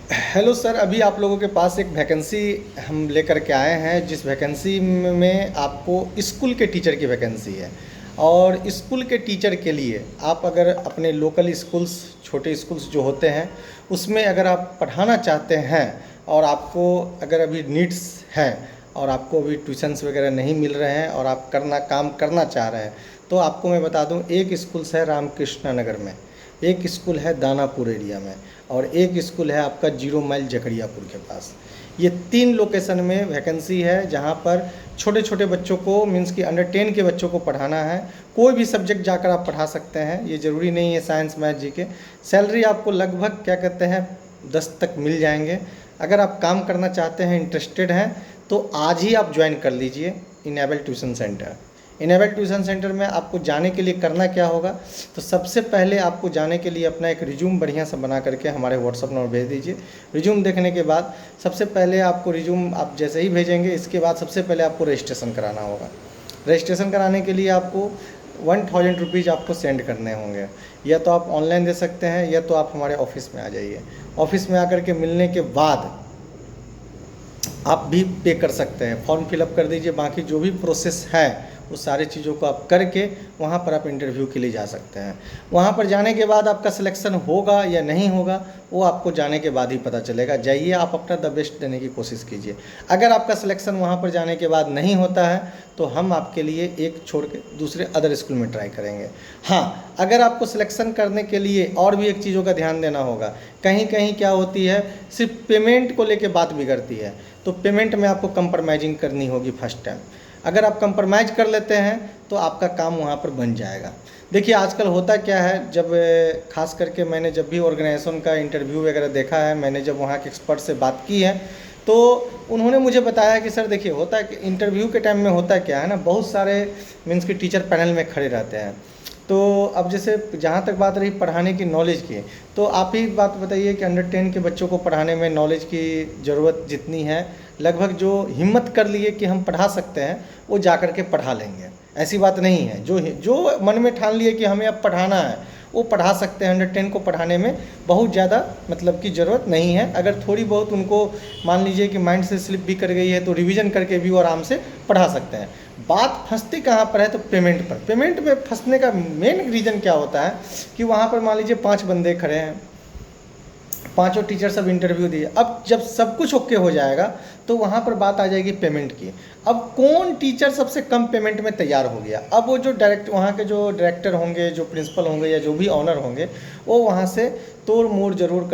Hello sir, अभी आप लोगों के पास एक वैकेंसी हम लेकर के आए हैं, जिस वैकेंसी में आपको स्कूल के टीचर की वैकेंसी है। और स्कूल के टीचर के लिए आप अगर अपने लोकल स्कूल्स, छोटे स्कूल्स जो होते हैं, उसमें अगर आप पढ़ाना चाहते हैं और आपको अगर अभी नीड्स हैं और आपको अभी ट्यूशन्स वगैरह नहीं मिल रहे हैं और आप काम करना चाह रहे हैं, तो आपको मैं बता दूं, एक स्कूल्स है रामकृष्णा नगर में, एक स्कूल है दानापुर एरिया में, और एक स्कूल है आपका 0 माइल जकरियापुर के पास। ये 3 लोकेशन में वैकेंसी है, जहाँ पर छोटे छोटे बच्चों को, मीन्स कि अंडर 10 के बच्चों को पढ़ाना है। कोई भी सब्जेक्ट जाकर आप पढ़ा सकते हैं, ये ज़रूरी नहीं है साइंस मैथ जी के। सैलरी आपको लगभग क्या कहते हैं 10 तक मिल जाएंगे। अगर आप काम करना चाहते हैं, इंटरेस्टेड हैं, तो आज ही आप ज्वाइन कर लीजिए enable tuition centre. Enable tuition centre में आपको जाने के लिए करना क्या होगा, तो सबसे पहले आपको जाने के लिए अपना एक रिज्यूम बढ़िया सा बना करके हमारे व्हाट्सअप नंबर भेज दीजिए। रिज्यूम देखने के बाद सबसे पहले आपको रिज्यूम आप जैसे ही भेजेंगे, इसके बाद सबसे पहले आपको रजिस्ट्रेशन कराना होगा। रजिस्ट्रेशन कराने के लिए आपको 1000 रुपीज़ आपको सेंड करने होंगे। या तो आप ऑनलाइन दे सकते हैं, या तो आप हमारे ऑफिस में आ जाइए। ऑफिस में आकर के मिलने के बाद आप भी पे कर सकते हैं, फॉर्म फिलअप कर दीजिए। बाकी जो भी प्रोसेस है उस सारी चीज़ों को आप करके वहाँ पर आप इंटरव्यू के लिए जा सकते हैं। वहाँ पर जाने के बाद आपका सिलेक्शन होगा या नहीं होगा, वो आपको जाने के बाद ही पता चलेगा। जाइए, आप अपना द बेस्ट देने की कोशिश कीजिए। अगर आपका सिलेक्शन वहाँ पर जाने के बाद नहीं होता है, तो हम आपके लिए एक छोड़ के दूसरे अदर स्कूल में ट्राई करेंगे। हाँ, अगर आपको सिलेक्शन करने के लिए और भी एक चीज़ों का ध्यान देना होगा। कहीं कहीं क्या होती है, सिर्फ पेमेंट को लेके बात बिगड़ती है, तो पेमेंट में आपको कंप्रोमाइजिंग करनी होगी फर्स्ट टाइम। अगर आप कंप्रोमाइज़ कर लेते हैं तो आपका काम वहाँ पर बन जाएगा। देखिए, आजकल होता क्या है, जब खास करके मैंने जब भी ऑर्गेनाइजेशन का इंटरव्यू वगैरह देखा है, मैंने जब वहाँ के एक्सपर्ट से बात की है, तो उन्होंने मुझे बताया कि सर देखिए, होता है कि इंटरव्यू के टाइम में होता क्या है ना, बहुत सारे मीन्स कि टीचर पैनल में खड़े रहते हैं। तो अब जैसे जहाँ तक बात रही पढ़ाने की नॉलेज की, तो आप ही बात बताइए कि अंडर 10 के बच्चों को पढ़ाने में नॉलेज की ज़रूरत जितनी है, लगभग जो हिम्मत कर लिए कि हम पढ़ा सकते हैं, वो जा कर के पढ़ा लेंगे। ऐसी बात नहीं है। जो मन में ठान लिए कि हमें अब पढ़ाना है, वो पढ़ा सकते हैं। अंडर 10 को पढ़ाने में बहुत ज़्यादा मतलब की ज़रूरत नहीं है। अगर थोड़ी बहुत उनको मान लीजिए कि माइंड से स्लिप भी कर गई है, तो रिवीजन करके भी वो आराम से पढ़ा सकते हैं। बात फंसती कहाँ पर है, तो पेमेंट पर। पेमेंट में फंसने का मेन रीज़न क्या होता है कि वहाँ पर मान लीजिए 5 बंदे खड़े हैं, पांचों टीचर सब इंटरव्यू दिए। अब जब सब कुछ ओके हो जाएगा, तो वहाँ पर बात आ जाएगी पेमेंट की। अब कौन टीचर सबसे कम पेमेंट में तैयार हो गया, अब वो जो वहाँ के जो डायरेक्टर होंगे, जो प्रिंसिपल होंगे, या जो भी ऑनर होंगे, वो वहाँ से तोड़ मोड़ जरूर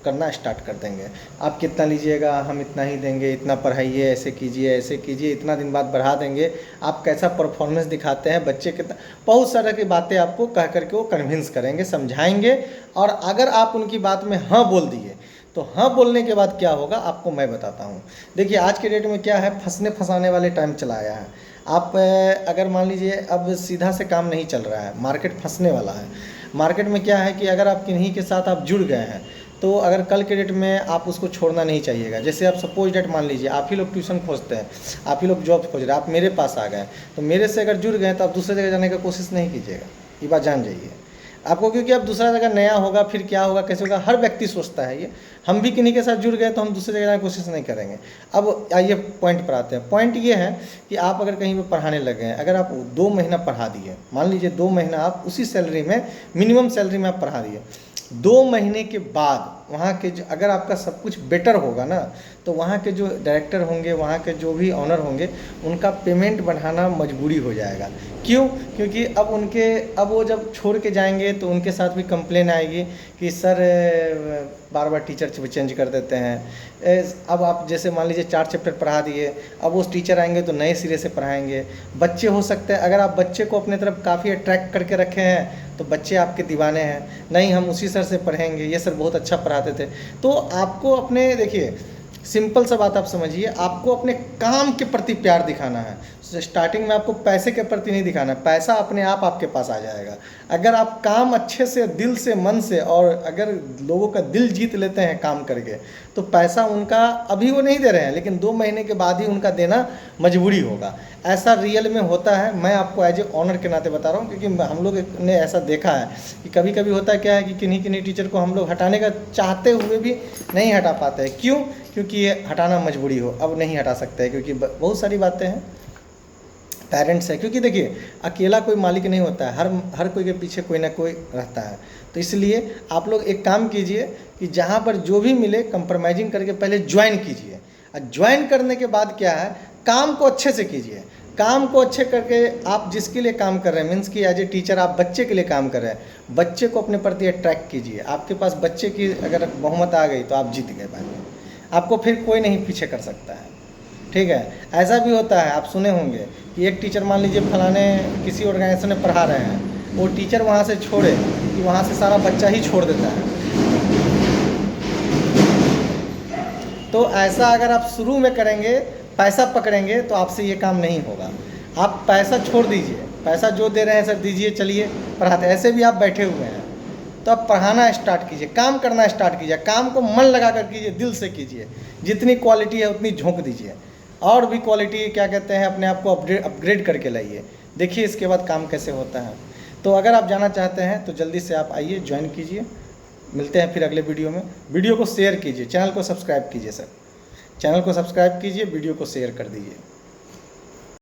करना स्टार्ट कर देंगे। आप कितना लीजिएगा, हम इतना ही देंगे, इतना पढ़ाइए, ऐसे कीजिए, ऐसे कीजिए, इतना दिन बाद बढ़ा देंगे, आप कैसा परफॉर्मेंस दिखाते हैं, बच्चे कितना, बहुत सारा की बातें आपको कह करके वो कन्विंस करेंगे, समझाएंगे। और अगर आप उनकी बात में हाँ बोल दिए, तो हाँ बोलने के बाद क्या होगा आपको मैं बताता हूँ। देखिए, आज के डेट में क्या है, फंसने फंसाने वाले टाइम चला आया है। आप अगर मान लीजिए अब सीधा से काम नहीं चल रहा है, मार्केट फंसने वाला है। मार्केट में क्या है कि अगर आप किन्हीं के साथ आप जुड़ गए हैं, तो अगर कल के डेट में आप उसको छोड़ना नहीं चाहिएगा। जैसे आप सपोज डेट मान लीजिए, आप ही लोग ट्यूशन खोजते हैं, आप ही लोग जॉब खोज रहे हैं, आप मेरे पास आ गए, तो मेरे से अगर जुड़ गए तो आप दूसरे जगह जाने का कोशिश नहीं कीजिएगा। ये बात जान जाइए आपको, क्योंकि अब दूसरा जगह नया होगा, फिर क्या होगा, कैसे होगा, हर व्यक्ति सोचता है ये। हम भी किन्हीं के साथ जुड़ गए तो हम दूसरे जगह जाने की कोशिश नहीं करेंगे। अब आइए पॉइंट पर आते हैं। पॉइंट ये है कि आप अगर कहीं पर पढ़ाने लगे हैं, अगर आप 2 महीना पढ़ा दिए, मान लीजिए 2 महीना आप उसी सैलरी में, मिनिमम सैलरी में आप पढ़ा दिए, 2 महीने के बाद वहाँ के अगर आपका सब कुछ बेटर होगा ना, तो वहाँ के जो डायरेक्टर होंगे, वहाँ के जो भी ऑनर होंगे, उनका पेमेंट बढ़ाना मजबूरी हो जाएगा। क्यों? क्योंकि अब वो जब छोड़ के जाएंगे तो उनके साथ भी कंप्लेन आएगी कि सर बार बार टीचर चेंज कर देते हैं। अब आप जैसे मान लीजिए 4 चैप्टर पढ़ा दिए, अब वो टीचर आएंगे तो नए सिरे से पढ़ाएंगे। बच्चे हो सकते हैं, अगर आप बच्चे को अपने तरफ काफ़ी अट्रैक्ट करके रखे हैं, तो बच्चे आपके दीवाने हैं, नहीं हम उसी सर से पढ़ेंगे, ये सर बहुत अच्छा पढ़ाते थे। तो आपको अपने देखिए, सिंपल सा बात आप समझिए, आपको अपने काम के प्रति प्यार दिखाना है। स्टार्टिंग में आपको पैसे के प्रति नहीं दिखाना है, पैसा अपने आप आपके पास आ जाएगा। अगर आप काम अच्छे से दिल से मन से और अगर लोगों का दिल जीत लेते हैं काम करके, तो पैसा उनका अभी वो नहीं दे रहे हैं, लेकिन 2 महीने के बाद ही उनका देना मजबूरी होगा। ऐसा रियल में होता है। मैं आपको एज ए ऑनर के नाते बता रहा हूँ, क्योंकि हम लोग ने ऐसा देखा है कि कभी कभी होता क्या है कि किन्हीं किन्हीं टीचर को हम लोग हटाने का चाहते हुए भी नहीं हटा पाते हैं। क्यों? क्योंकि ये हटाना मजबूरी हो, अब नहीं हटा सकते हैं, क्योंकि बहुत सारी बातें हैं, पेरेंट्स है। क्योंकि देखिए, अकेला कोई मालिक नहीं होता है, हर कोई के पीछे कोई ना कोई रहता है। तो इसलिए आप लोग एक काम कीजिए कि जहाँ पर जो भी मिले कंप्रोमाइजिंग करके पहले ज्वाइन कीजिए। और ज्वाइन करने के बाद क्या है, काम को अच्छे से कीजिए। काम को अच्छे करके आप जिसके लिए काम कर रहे हैं, मीन्स कि एज ए टीचर आप बच्चे के लिए काम कर रहे हैं, बच्चे को अपने प्रति अट्रैक्ट कीजिए। आपके पास बच्चे की अगर बहुमत आ गई तो आप जीत गए भाई, आपको फिर कोई नहीं पीछे कर सकता है। ठीक है, ऐसा भी होता है, आप सुने होंगे कि एक टीचर मान लीजिए फलाने किसी ऑर्गेनाइजेशन में पढ़ा रहे हैं, वो टीचर वहाँ से छोड़े कि वहाँ से सारा बच्चा ही छोड़ देता है। तो ऐसा अगर आप शुरू में करेंगे, पैसा पकड़ेंगे, तो आपसे ये काम नहीं होगा। आप पैसा छोड़ दीजिए, पैसा जो दे रहे हैं सर दीजिए, चलिए पढ़ाते, ऐसे भी आप बैठे हुए हैं, तो आप पढ़ाना स्टार्ट कीजिए, काम करना स्टार्ट कीजिए। काम को मन लगा कर कीजिए, दिल से कीजिए, जितनी क्वालिटी है उतनी झोंक दीजिए, और भी क्वालिटी क्या कहते हैं अपने आप को अपग्रेड करके लाइए। देखिए इसके बाद काम कैसे होता है। तो अगर आप जाना चाहते हैं तो जल्दी से आप आइए, ज्वाइन कीजिए। मिलते हैं फिर अगले वीडियो में। वीडियो को शेयर कीजिए, चैनल को सब्सक्राइब कीजिए सर, चैनल को सब्सक्राइब कीजिए, वीडियो को शेयर कर दीजिए।